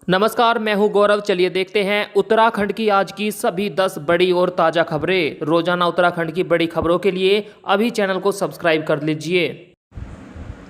नमस्कार, मैं हूं गौरव। चलिए देखते हैं उत्तराखंड की आज की सभी 10 बड़ी और ताज़ा खबरें। रोजाना उत्तराखंड की बड़ी खबरों के लिए अभी चैनल को सब्सक्राइब कर लीजिए।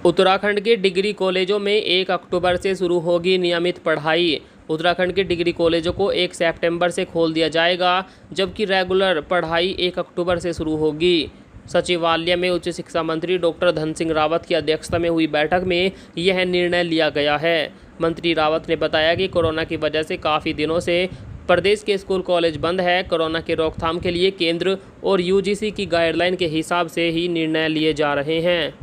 उत्तराखंड के डिग्री कॉलेजों में 1 अक्टूबर से शुरू होगी नियमित पढ़ाई। उत्तराखंड के डिग्री कॉलेजों को 1 सितंबर से खोल दिया जाएगा, जबकि रेगुलर पढ़ाई 1 अक्टूबर से शुरू होगी। सचिवालय में उच्च शिक्षा मंत्री डॉक्टर धन सिंह रावत की अध्यक्षता में हुई बैठक में यह निर्णय लिया गया है। मंत्री रावत ने बताया कि कोरोना की वजह से काफ़ी दिनों से प्रदेश के स्कूल कॉलेज बंद है। कोरोना की रोकथाम के लिए केंद्र और यूजीसी की गाइडलाइन के हिसाब से ही निर्णय लिए जा रहे हैं।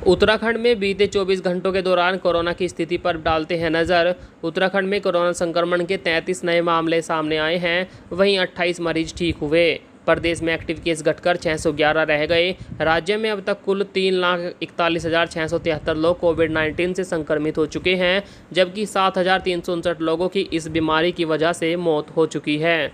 उत्तराखंड में बीते 24 घंटों के दौरान कोरोना की स्थिति पर डालते हैं नज़र। उत्तराखंड में कोरोना संक्रमण के 33 नए मामले सामने आए हैं, वहीं 28 मरीज ठीक हुए। प्रदेश में एक्टिव केस घटकर 611 रह गए। राज्य में अब तक कुल 3,41,673 लोग कोविड-19 से संक्रमित हो चुके हैं, जबकि 7,359 लोगों की इस बीमारी की वजह से मौत हो चुकी है।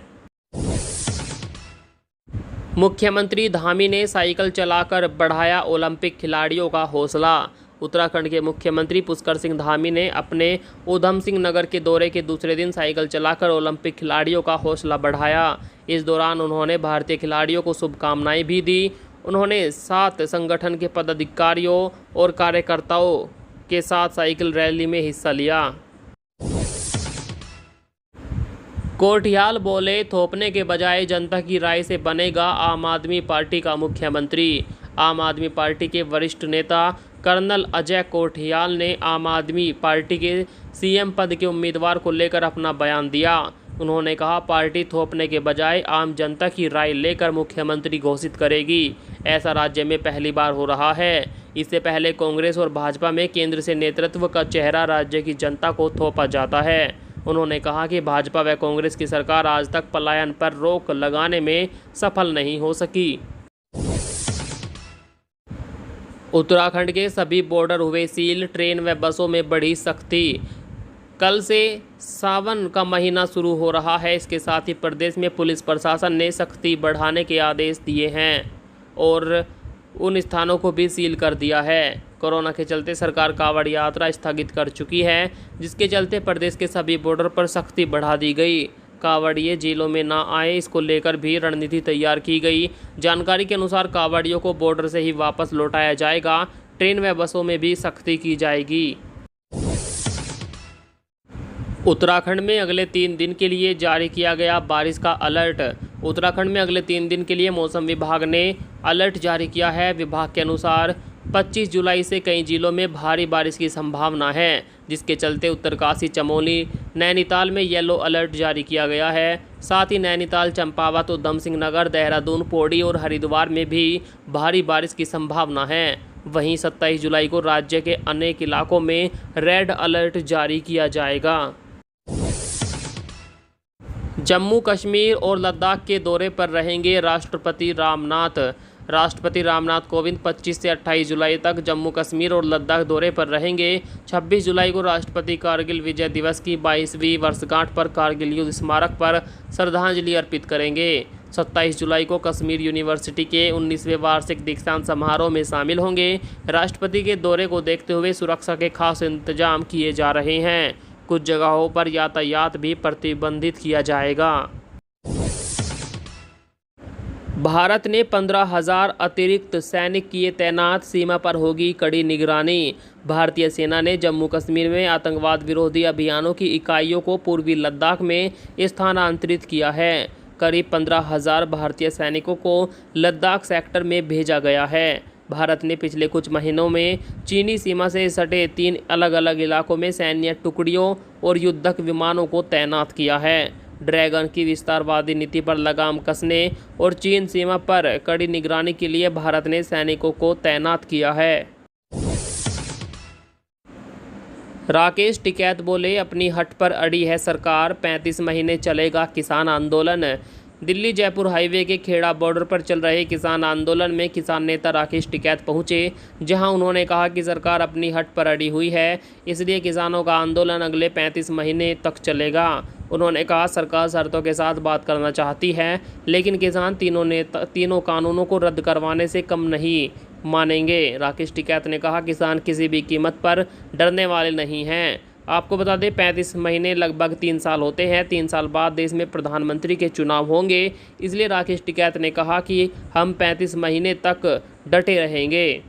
मुख्यमंत्री धामी ने साइकिल चलाकर बढ़ाया ओलंपिक खिलाड़ियों का हौसला। उत्तराखंड के मुख्यमंत्री पुष्कर सिंह धामी ने अपने ऊधम सिंह नगर के दौरे के दूसरे दिन साइकिल चलाकर ओलंपिक खिलाड़ियों का हौसला बढ़ाया। इस दौरान उन्होंने भारतीय खिलाड़ियों को शुभकामनाएं भी दी। उन्होंने 7 संगठन के पदाधिकारियों और कार्यकर्ताओं के साथ साइकिल रैली में हिस्सा लिया। कोठियाल बोले, थोपने के बजाय जनता की राय से बनेगा आम आदमी पार्टी का मुख्यमंत्री। आम आदमी पार्टी के वरिष्ठ नेता कर्नल अजय कोठियाल ने आम आदमी पार्टी के सीएम पद के उम्मीदवार को लेकर अपना बयान दिया। उन्होंने कहा, पार्टी थोपने के बजाय आम जनता की राय लेकर मुख्यमंत्री घोषित करेगी। ऐसा राज्य में पहली बार हो रहा है। इससे पहले कांग्रेस और भाजपा में केंद्र से नेतृत्व का चेहरा राज्य की जनता को थोपा जाता है। उन्होंने कहा कि भाजपा व कांग्रेस की सरकार आज तक पलायन पर रोक लगाने में सफल नहीं हो सकी। उत्तराखंड के सभी बॉर्डर हुए सील, ट्रेन व बसों में बढ़ी सख्ती। कल से सावन का महीना शुरू हो रहा है। इसके साथ ही प्रदेश में पुलिस प्रशासन ने सख्ती बढ़ाने के आदेश दिए हैं और उन स्थानों को भी सील कर दिया है। कोरोना के चलते सरकार कांवड़ यात्रा स्थगित कर चुकी है, जिसके चलते प्रदेश के सभी बॉर्डर पर सख्ती बढ़ा दी गई। कांवड़िए जेलों में ना आए, इसको लेकर भी रणनीति तैयार की गई। जानकारी के अनुसार कांवड़ियों को बॉर्डर से ही वापस लौटाया जाएगा। ट्रेन व बसों में भी सख्ती की जाएगी। उत्तराखंड में अगले 3 दिन के लिए जारी किया गया बारिश का अलर्ट। उत्तराखंड में अगले 3 दिन के लिए मौसम विभाग ने अलर्ट जारी किया है। विभाग के अनुसार 25 जुलाई से कई जिलों में भारी बारिश की संभावना है, जिसके चलते उत्तरकाशी, चमोली, नैनीताल में येलो अलर्ट जारी किया गया है। साथ ही नैनीताल, चंपावत, ऊधम सिंह नगर, देहरादून, पौड़ी और हरिद्वार में भी भारी बारिश की संभावना है। वहीं 27 जुलाई को राज्य के अनेक इलाकों में रेड अलर्ट जारी किया जाएगा। जम्मू कश्मीर और लद्दाख के दौरे पर रहेंगे राष्ट्रपति रामनाथ। राष्ट्रपति रामनाथ कोविंद 25 से 28 जुलाई तक जम्मू कश्मीर और लद्दाख दौरे पर रहेंगे। 26 जुलाई को राष्ट्रपति कारगिल विजय दिवस की 22वीं वर्षगांठ पर कारगिल युद्ध स्मारक पर श्रद्धांजलि अर्पित करेंगे। 27 जुलाई को कश्मीर यूनिवर्सिटी के 19वें वार्षिक दीक्षांत समारोह में शामिल होंगे। राष्ट्रपति के दौरे को देखते हुए सुरक्षा के खास इंतजाम किए जा रहे हैं। कुछ जगहों पर यातायात भी प्रतिबंधित किया जाएगा। भारत ने 15,000 अतिरिक्त सैनिक किए तैनात, सीमा पर होगी कड़ी निगरानी। भारतीय सेना ने जम्मू कश्मीर में आतंकवाद विरोधी अभियानों की इकाइयों को पूर्वी लद्दाख में स्थानांतरित किया है। करीब 15,000 भारतीय सैनिकों को लद्दाख सेक्टर में भेजा गया है। भारत ने पिछले कुछ महीनों में चीनी सीमा से सटे 3 अलग अलग इलाकों में सैन्य टुकड़ियों और युद्धक विमानों को तैनात किया है। ड्रैगन की विस्तारवादी नीति पर लगाम कसने और चीन सीमा पर कड़ी निगरानी के लिए भारत ने सैनिकों को तैनात किया है। राकेश टिकैत बोले, अपनी हट पर अड़ी है सरकार, 35 महीने चलेगा किसान आंदोलन। दिल्ली जयपुर हाईवे के खेड़ा बॉर्डर पर चल रहे किसान आंदोलन में किसान नेता राकेश टिकैत पहुंचे, जहां उन्होंने कहा कि सरकार अपनी हट पर अड़ी हुई है, इसलिए किसानों का आंदोलन अगले 35 महीने तक चलेगा। उन्होंने कहा, सरकार शर्तों के साथ बात करना चाहती है, लेकिन किसान तीनों कानूनों को रद्द करवाने से कम नहीं मानेंगे। राकेश टिकैत ने कहा, किसान किसी भी कीमत पर डरने वाले नहीं हैं। आपको बता दें, 35 महीने लगभग 3 साल होते हैं। 3 साल बाद देश में प्रधानमंत्री के चुनाव होंगे, इसलिए राकेश टिकैत ने कहा कि हम 35 महीने तक डटे रहेंगे।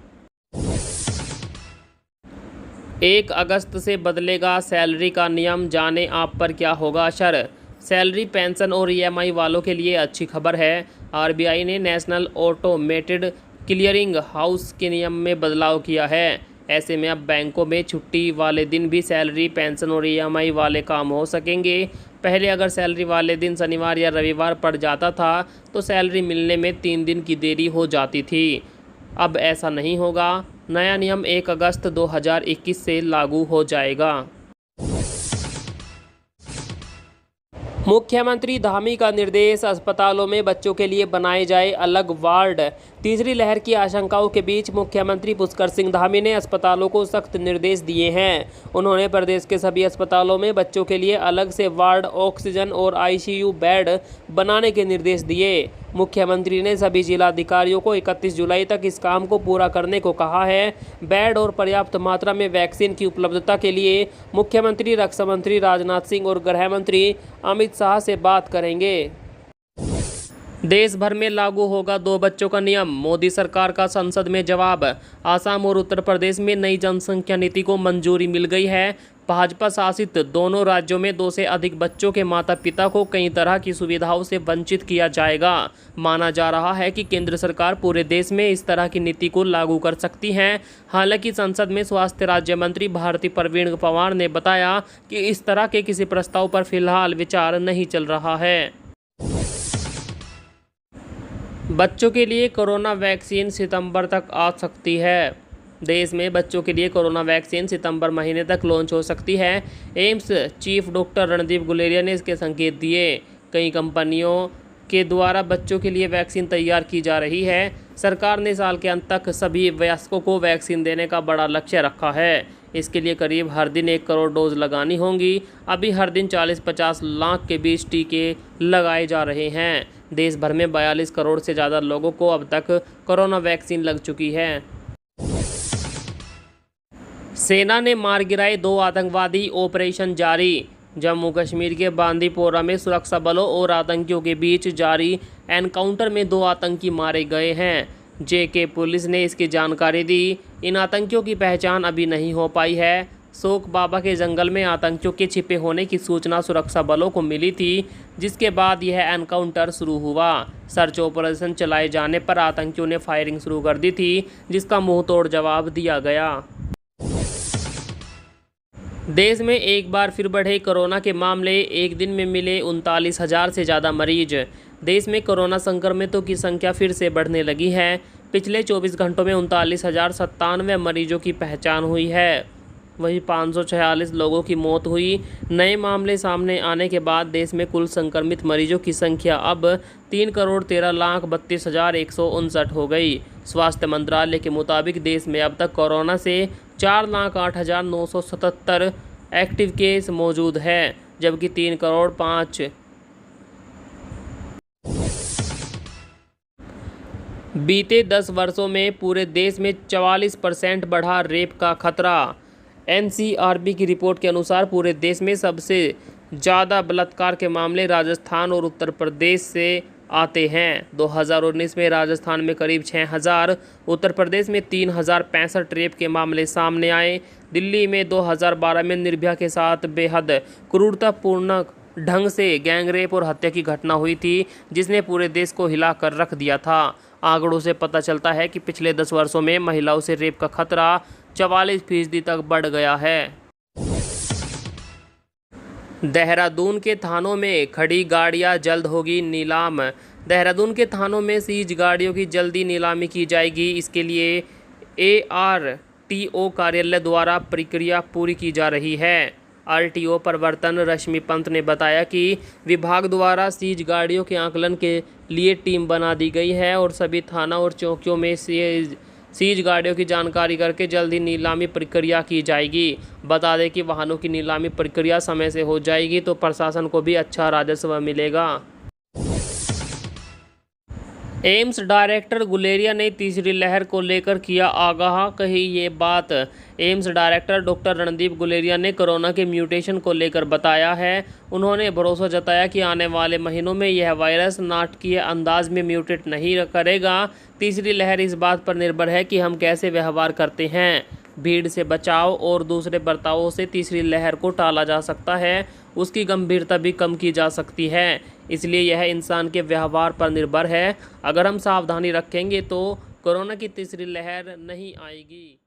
1 अगस्त से बदलेगा सैलरी का नियम, जाने आप पर क्या होगा असर। सैलरी, पेंशन और EMI वालों के लिए अच्छी खबर है। RBI ने नेशनल ऑटोमेटेड क्लियरिंग हाउस के नियम में बदलाव किया है। ऐसे में अब बैंकों में छुट्टी वाले दिन भी सैलरी, पेंशन और EMI वाले काम हो सकेंगे। पहले अगर सैलरी वाले दिन शनिवार या रविवार पड़ जाता था तो सैलरी मिलने में 3 दिन की देरी हो जाती थी। अब ऐसा नहीं होगा। नया नियम 1 अगस्त 2021 से लागू हो जाएगा। मुख्यमंत्री धामी का निर्देश, अस्पतालों में बच्चों के लिए बनाए जाए अलग वार्ड। तीसरी लहर की आशंकाओं के बीच मुख्यमंत्री पुष्कर सिंह धामी ने अस्पतालों को सख्त निर्देश दिए हैं। उन्होंने प्रदेश के सभी अस्पतालों में बच्चों के लिए अलग से वार्ड, ऑक्सीजन और ICU बेड बनाने के निर्देश दिए। मुख्यमंत्री ने सभी जिलाधिकारियों को 31 जुलाई तक इस काम को पूरा करने को कहा है। बेड और पर्याप्त मात्रा में वैक्सीन की उपलब्धता के लिए मुख्यमंत्री रक्षा मंत्री राजनाथ सिंह और गृह मंत्री अमित शाह से बात करेंगे। देश भर में लागू होगा 2 बच्चों का नियम, मोदी सरकार का संसद में जवाब। आसाम और उत्तर प्रदेश में नई जनसंख्या नीति को मंजूरी मिल गई है। भाजपा शासित दोनों राज्यों में 2 से अधिक बच्चों के माता पिता को कई तरह की सुविधाओं से वंचित किया जाएगा। माना जा रहा है कि केंद्र सरकार पूरे देश में इस तरह की नीति को लागू कर सकती है। हालांकि संसद में स्वास्थ्य राज्य मंत्री भारती प्रवीण पवार ने बताया कि इस तरह के किसी प्रस्ताव पर फिलहाल विचार नहीं चल रहा है। बच्चों के लिए कोरोना वैक्सीन सितंबर तक आ सकती है। देश में बच्चों के लिए कोरोना वैक्सीन सितंबर महीने तक लॉन्च हो सकती है। AIIMS chief doctor Randeep Guleria ने इसके संकेत दिए। कई कंपनियों के द्वारा बच्चों के लिए वैक्सीन तैयार की जा रही है। सरकार ने साल के अंत तक सभी वयस्कों को वैक्सीन देने का बड़ा लक्ष्य रखा है। इसके लिए करीब हर दिन 1 करोड़ डोज लगानी होंगी। अभी हर दिन 40-50 लाख के बीच टीके लगाए जा रहे हैं। देश भर में 42 करोड़ से ज़्यादा लोगों को अब तक कोरोना वैक्सीन लग चुकी है। सेना ने मार गिराए 2 आतंकवादी, ऑपरेशन जारी। जम्मू कश्मीर के बांदीपोरा में सुरक्षा बलों और आतंकियों के बीच जारी एनकाउंटर में 2 आतंकी मारे गए हैं। JK पुलिस ने इसकी जानकारी दी। इन आतंकियों की पहचान अभी नहीं हो पाई है। शोक बाबा के जंगल में आतंकियों के छिपे होने की सूचना सुरक्षा बलों को मिली थी, जिसके बाद यह एनकाउंटर शुरू हुआ। सर्च ऑपरेशन चलाए जाने पर आतंकियों ने फायरिंग शुरू कर दी थी, जिसका मुंहतोड़ जवाब दिया गया। देश में एक बार फिर बढ़े कोरोना के मामले, एक दिन में मिले 39,000 से ज़्यादा मरीज। देश में कोरोना संक्रमितों की संख्या फिर से बढ़ने लगी है। पिछले 24 घंटों में 39,097 मरीजों की पहचान हुई है। वहीं 546 लोगों की मौत हुई। नए मामले सामने आने के बाद देश में कुल संक्रमित मरीजों की संख्या अब 3,13,32,159 हो गई। स्वास्थ्य मंत्रालय के मुताबिक देश में अब तक कोरोना से 4,08,977 एक्टिव केस मौजूद है, जबकि 3,05,00,000 बीते 10 वर्षों में पूरे देश में 44% बढ़ा रेप का खतरा। NCRB की रिपोर्ट के अनुसार पूरे देश में सबसे ज़्यादा बलात्कार के मामले राजस्थान और उत्तर प्रदेश से आते हैं। 2019 में राजस्थान में करीब 6,000, उत्तर प्रदेश में 3,065 रेप के मामले सामने आए। दिल्ली में 2012 में निर्भया के साथ बेहद क्रूरतापूर्ण ढंग से गैंगरेप और हत्या की घटना हुई थी, जिसने पूरे देश को हिला कर रख दिया था। आंकड़ों से पता चलता है कि पिछले 10 वर्षों में महिलाओं से रेप का खतरा 44% तक बढ़ गया है। देहरादून के थानों में खड़ी गाड़ियां जल्द होगी नीलाम। देहरादून के थानों में सीज गाड़ियों की जल्दी नीलामी की जाएगी। इसके लिए ARTO कार्यालय द्वारा प्रक्रिया पूरी की जा रही है। RTO प्रवर्तन रश्मि पंत ने बताया कि विभाग द्वारा सीज गाड़ियों के आकलन के लिए टीम बना दी गई है और सभी थाना और चौकियों में सीज गाड़ियों की जानकारी करके जल्द ही नीलामी प्रक्रिया की जाएगी। बता दें कि वाहनों की नीलामी प्रक्रिया समय से हो जाएगी तो प्रशासन को भी अच्छा राजस्व मिलेगा। एम्स डायरेक्टर गुलेरिया ने तीसरी लहर को लेकर किया आगाह, कही ये बात। AIIMS director doctor Randeep Guleria ने कोरोना के म्यूटेशन को लेकर बताया है। उन्होंने भरोसा जताया कि आने वाले महीनों में यह वायरस नाटकीय अंदाज में म्यूटेट नहीं करेगा। तीसरी लहर इस बात पर निर्भर है कि हम कैसे व्यवहार करते हैं। भीड़ से बचाव और दूसरे बर्तावों से तीसरी लहर को टाला जा सकता है, उसकी गंभीरता भी कम की जा सकती है। इसलिए यह इंसान के व्यवहार पर निर्भर है। अगर हम सावधानी रखेंगे तो कोरोना की तीसरी लहर नहीं आएगी।